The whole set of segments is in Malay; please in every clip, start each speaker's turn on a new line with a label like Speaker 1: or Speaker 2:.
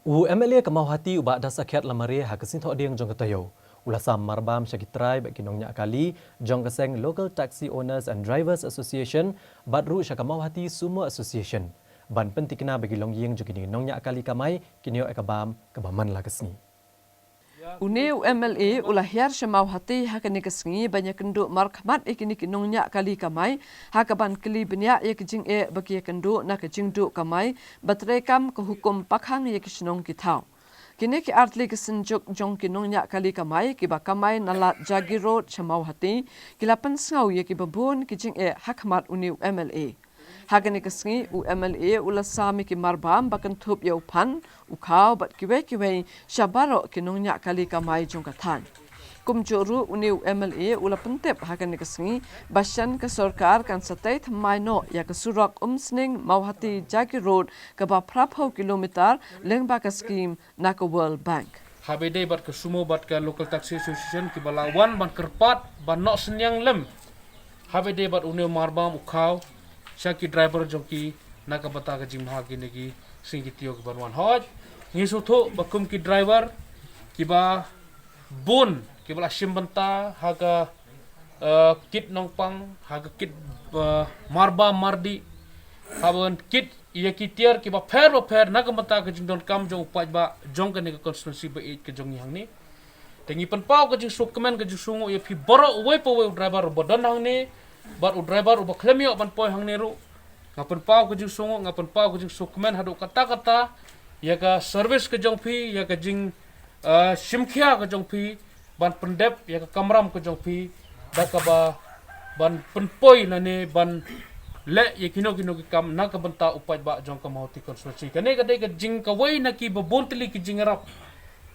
Speaker 1: U MLA Kamauhati ubak das akhir lamari hakasin thok diang jong katayo. Ulasam marbam syakitrai bagi nongnya kali jong keseng Local Taxi Owners and Drivers Association badru Kamauhati Sumo Association. Ban pentikna bagi longyeng jogini nongnya kali kamai kinyo ekabam kebaman lagasni.
Speaker 2: Uneu MLA ulahiar syamau hati hakani kesengi banyak kenduk markhamat ikini kinongnya kali kamai hakaban keli benya ya kejing bagi kenduk na kejing duk kamai batrekam ke hukum pakhang ya kisnong kitau. Kini ki artli kesenjuk jong kinongnya kali kamai kiba kamai nalat jagi road syamau hati kilapan sengau ya kibabun kejing hakmat uneu MLA. Hagani kesengi u MLA ulasami ki marbam bakan thup ya upan ukau bat kiwe syabaro kinongnya kali kamai jong katan. Kumjuru uneu MLA ula pentep hagani kesengi basyan ke sorkar kan satai thamai no ya ke surak sning mauhati jagi road ke ba prapho kilometer lengba ka scheme na ke World Bank.
Speaker 3: Habede bat ke sumo bat ke Local Taxi Association ki balawan ban kerpat ban nok senyang lem. Habede bat uneu marbam ukau Syaki driver jongki naka bata ka jing mahagi negi singi tiyo ke banwan hoj ngisu thu bakum ki driver kiba bun kiba asim banta haga kit nongpang haga kit marba mardi haban kit iya kitiar kiba per naka bata ka jing don kam jong upaj ba jong ka nega constituency ba it ka jong yang ni tengi pen pau ka jing suk kemen ka jing sungu ya pi boro uwe po we driver bodon hang ni bat u driver uba klemio ban poi hang neru ngapen pau ke jing songo ngapen pau ke jing sukmen hadu kata ya ka service ke jong phi ya ka jing simkhia ke jong phi ban pendep ya ka kamram ke jong phi da ka ba ban penpoi na ne ban le ya kino ki kam na ka banta upaj ba jong ka mauti konstituensi ka ne ka de ka jing ka wei na ki ba bontli ki jing rap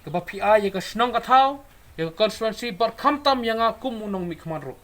Speaker 3: ka ba phi a ya ka snong ka thau ya ka konstituensi bar khamtam yang kum unong mi khman ro